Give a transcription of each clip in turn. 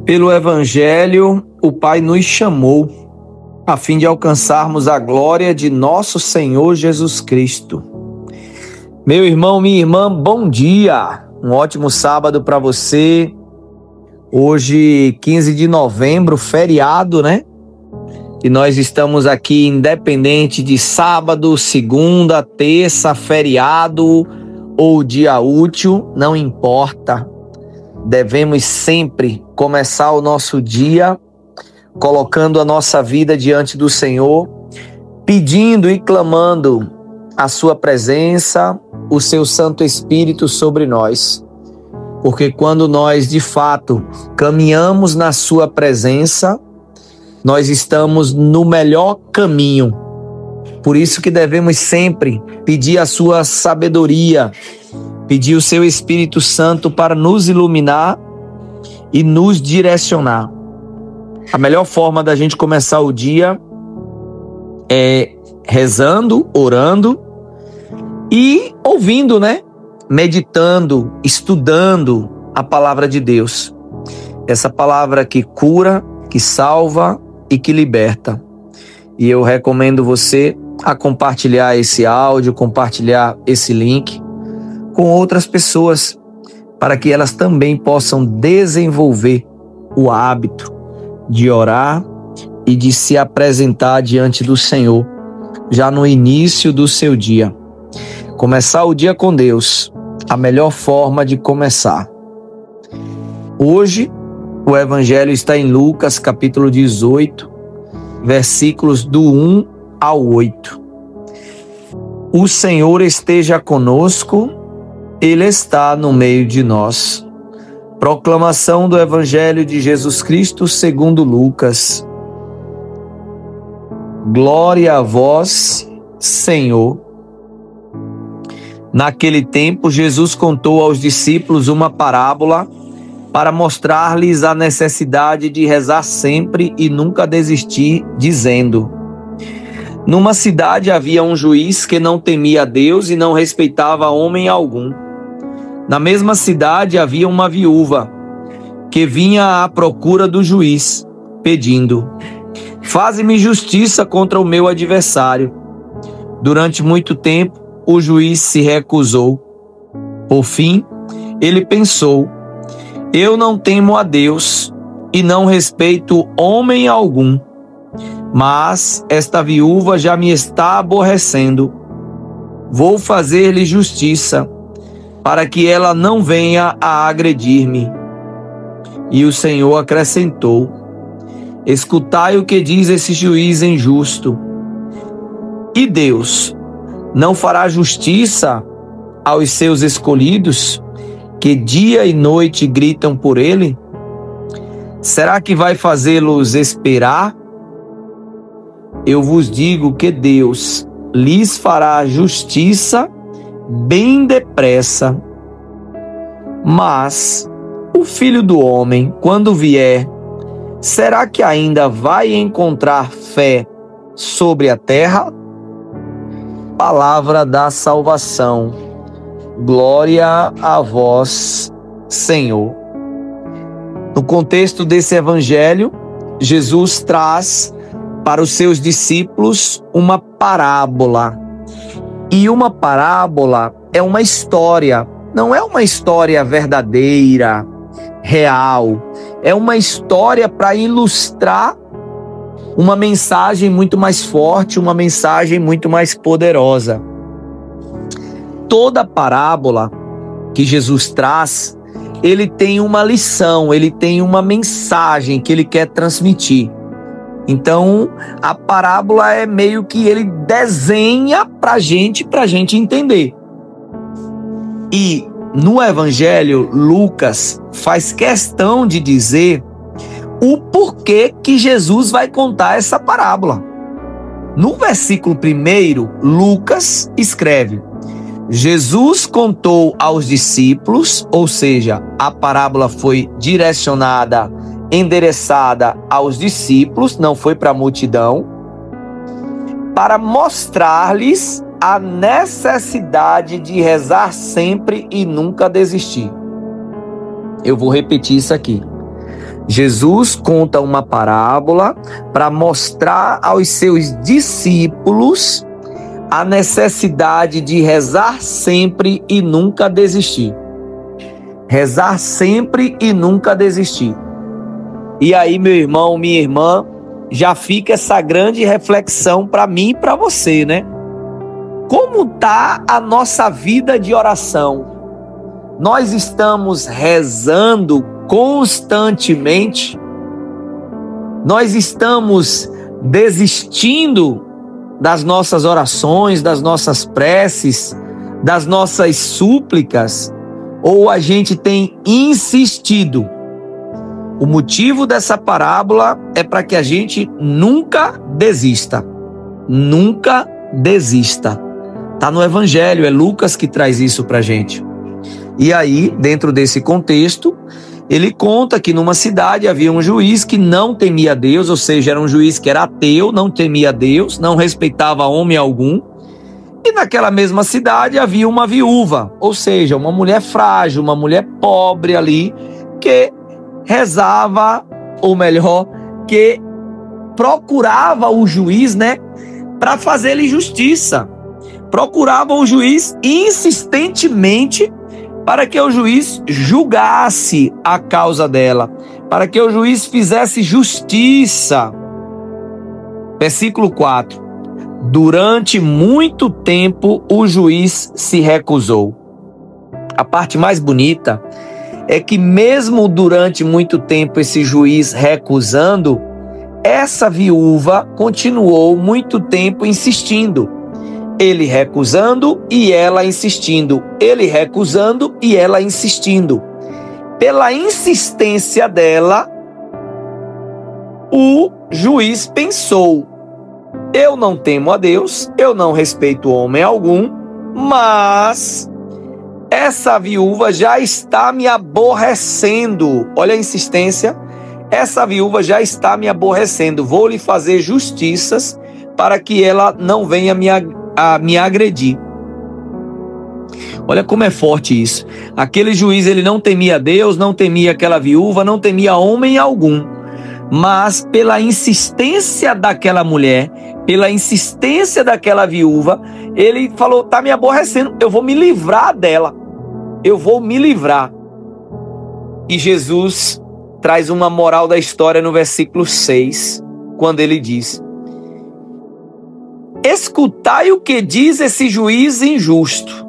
Pelo Evangelho, o Pai nos chamou a fim de alcançarmos a glória de nosso Senhor Jesus Cristo. Meu irmão, minha irmã, bom dia! Um ótimo sábado para você. Hoje, 15 de novembro, feriado, né? E nós estamos aqui independente de sábado, segunda, terça, feriado ou dia útil, não importa. Devemos sempre começar o nosso dia colocando a nossa vida diante do Senhor, pedindo e clamando a sua presença, o seu Santo Espírito sobre nós. Porque quando nós, de fato, caminhamos na sua presença, nós estamos no melhor caminho. Por isso que devemos sempre pedir a sua sabedoria, pedir o seu Espírito Santo para nos iluminar e nos direcionar. A melhor forma da gente começar o dia é rezando, orando e ouvindo, né? Meditando, estudando a palavra de Deus. Essa palavra que cura, que salva e que liberta. E eu recomendo você a compartilhar esse áudio, compartilhar esse link com outras pessoas, para que elas também possam desenvolver o hábito de orar e de se apresentar diante do Senhor já no início do seu dia. Começar o dia com Deus, a melhor forma de começar. Hoje, o Evangelho está em Lucas, capítulo 18, versículos do 1 ao 8. O Senhor esteja conosco, Ele está no meio de nós. Proclamação do Evangelho de Jesus Cristo segundo Lucas. Glória a vós, Senhor. Naquele tempo, Jesus contou aos discípulos uma parábola para mostrar-lhes a necessidade de rezar sempre e nunca desistir, dizendo: numa cidade havia um juiz que não temia a Deus e não respeitava homem algum. Na mesma cidade havia uma viúva que vinha à procura do juiz, pedindo: faze-me justiça contra o meu adversário. Durante muito tempo, o juiz se recusou. Por fim, ele pensou: eu não temo a Deus e não respeito homem algum, mas esta viúva já me está aborrecendo. Vou fazer-lhe justiça, para que ela não venha a agredir-me. E o Senhor acrescentou: escutai o que diz esse juiz injusto. E Deus não fará justiça aos seus escolhidos, que dia e noite gritam por ele? Será que vai fazê-los esperar? Eu vos digo que Deus lhes fará justiça bem depressa. Mas o Filho do Homem, quando vier, será que ainda vai encontrar fé sobre a terra? Palavra da salvação. Glória a vós, Senhor. No contexto desse evangelho, Jesus traz para os seus discípulos uma parábola. E uma parábola é uma história, não é uma história verdadeira, real. É uma história para ilustrar uma mensagem muito mais forte, uma mensagem muito mais poderosa. Toda parábola que Jesus traz, ele tem uma lição, ele tem uma mensagem que ele quer transmitir. Então, a parábola é meio que ele desenha pra gente entender. E no Evangelho, Lucas faz questão de dizer o porquê que Jesus vai contar essa parábola. No versículo 1, Lucas escreve: Jesus contou aos discípulos, ou seja, a parábola foi direcionada, endereçada aos discípulos, não foi para a multidão, para mostrar-lhes a necessidade de rezar sempre e nunca desistir. Eu vou repetir isso aqui. Jesus conta uma parábola para mostrar aos seus discípulos a necessidade de rezar sempre e nunca desistir. Rezar sempre e nunca desistir. E aí, meu irmão, minha irmã, já fica essa grande reflexão para mim e para você, né? Como está a nossa vida de oração? Nós estamos rezando constantemente? Nós estamos desistindo das nossas orações, das nossas preces, das nossas súplicas? Ou a gente tem insistido? O motivo dessa parábola é para que a gente nunca desista. Nunca desista. Está no Evangelho, é Lucas que traz isso para a gente. E aí, dentro desse contexto, ele conta que numa cidade havia um juiz que não temia Deus, ou seja, era um juiz que era ateu, não temia Deus, não respeitava homem algum. E naquela mesma cidade havia uma viúva, ou seja, uma mulher frágil, uma mulher pobre ali, que rezava, ou melhor, que procurava o juiz, né, para fazer-lhe justiça. Procurava o juiz insistentemente para que o juiz julgasse a causa dela, para que o juiz fizesse justiça. Versículo 4. Durante muito tempo o juiz se recusou. A parte mais bonita é que mesmo durante muito tempo esse juiz recusando, essa viúva continuou muito tempo insistindo. Ele recusando e ela insistindo. Ele recusando e ela insistindo. Pela insistência dela, o juiz pensou: eu não temo a Deus, eu não respeito homem algum, mas essa viúva já está me aborrecendo. Olha a insistência. Essa viúva já está me aborrecendo. Vou lhe fazer justiças para que ela não venha me agredir. Olha como é forte isso. Aquele juiz, ele não temia Deus, não temia aquela viúva, não temia homem algum. Mas pela insistência daquela mulher, pela insistência daquela viúva, ele falou: tá me aborrecendo, eu vou me livrar dela. Eu vou me livrar. E Jesus traz uma moral da história no versículo 6, quando ele diz: escutai o que diz esse juiz injusto.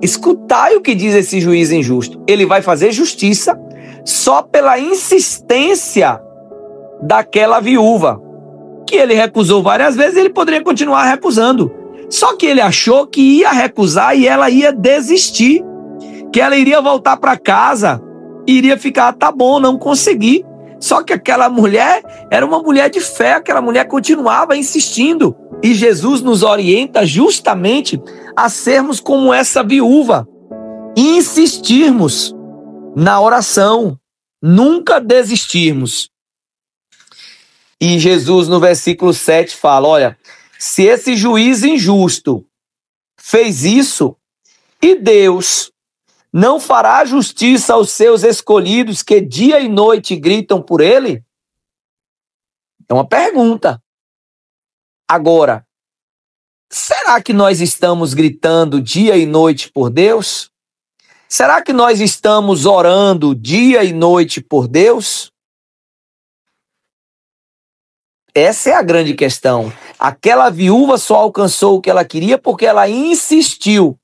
Escutai o que diz esse juiz injusto. Ele vai fazer justiça só pela insistência daquela viúva, que ele recusou várias vezes. Ele poderia continuar recusando, só que ele achou que ia recusar e ela ia desistir, que ela iria voltar para casa, iria ficar: tá bom, não consegui. Só que aquela mulher era uma mulher de fé, aquela mulher continuava insistindo. E Jesus nos orienta justamente a sermos como essa viúva, insistirmos na oração, nunca desistirmos. E Jesus no versículo 7 fala: olha, se esse juiz injusto fez isso, e Deus não fará justiça aos seus escolhidos que dia e noite gritam por ele? É uma pergunta. Agora, será que nós estamos gritando dia e noite por Deus? Será que nós estamos orando dia e noite por Deus? Essa é a grande questão. Aquela viúva só alcançou o que ela queria porque ela insistiu.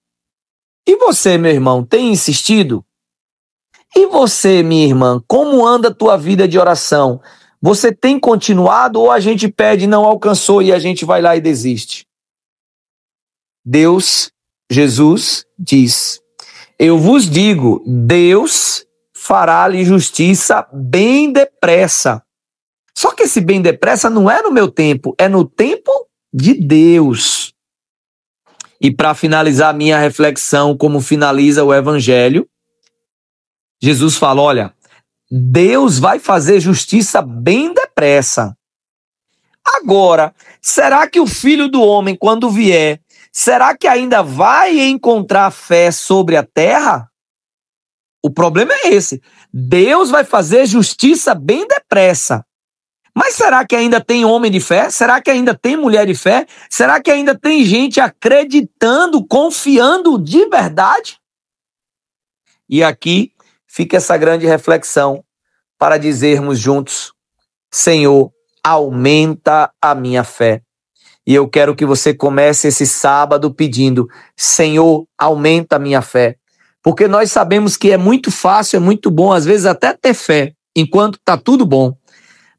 E você, meu irmão, tem insistido? E você, minha irmã, como anda a tua vida de oração? Você tem continuado ou a gente pede, não alcançou e a gente vai lá e desiste? Deus, Jesus diz: eu vos digo, Deus fará-lhe justiça bem depressa. Só que esse bem depressa não é no meu tempo, é no tempo de Deus. E para finalizar a minha reflexão, como finaliza o Evangelho, Jesus fala: olha, Deus vai fazer justiça bem depressa. Agora, será que o Filho do Homem, quando vier, será que ainda vai encontrar fé sobre a terra? O problema é esse. Deus vai fazer justiça bem depressa. Mas será que ainda tem homem de fé? Será que ainda tem mulher de fé? Será que ainda tem gente acreditando, confiando de verdade? E aqui fica essa grande reflexão para dizermos juntos: Senhor, aumenta a minha fé. E eu quero que você comece esse sábado pedindo: Senhor, aumenta a minha fé. Porque nós sabemos que é muito fácil, é muito bom, às vezes até ter fé, enquanto está tudo bom.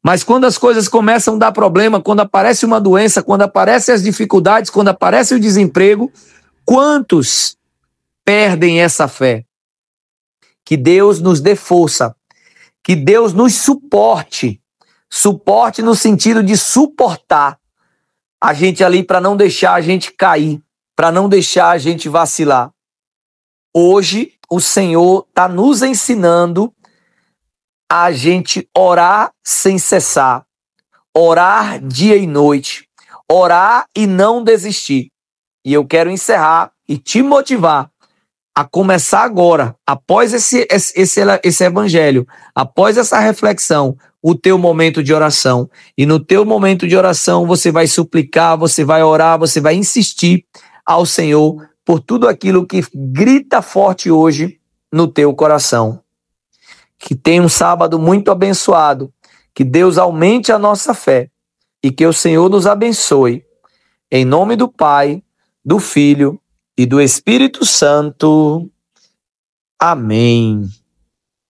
Mas quando as coisas começam a dar problema, quando aparece uma doença, quando aparecem as dificuldades, quando aparece o desemprego, quantos perdem essa fé? Que Deus nos dê força, que Deus nos suporte no sentido de suportar a gente ali para não deixar a gente cair, para não deixar a gente vacilar. Hoje o Senhor está nos ensinando a gente orar sem cessar, orar dia e noite, orar e não desistir. E eu quero encerrar e te motivar a começar agora, após esse evangelho, após essa reflexão, o teu momento de oração. E no teu momento de oração você vai suplicar, você vai orar, você vai insistir ao Senhor por tudo aquilo que grita forte hoje no teu coração. Que tenha um sábado muito abençoado, que Deus aumente a nossa fé e que o Senhor nos abençoe. Em nome do Pai, do Filho e do Espírito Santo. Amém.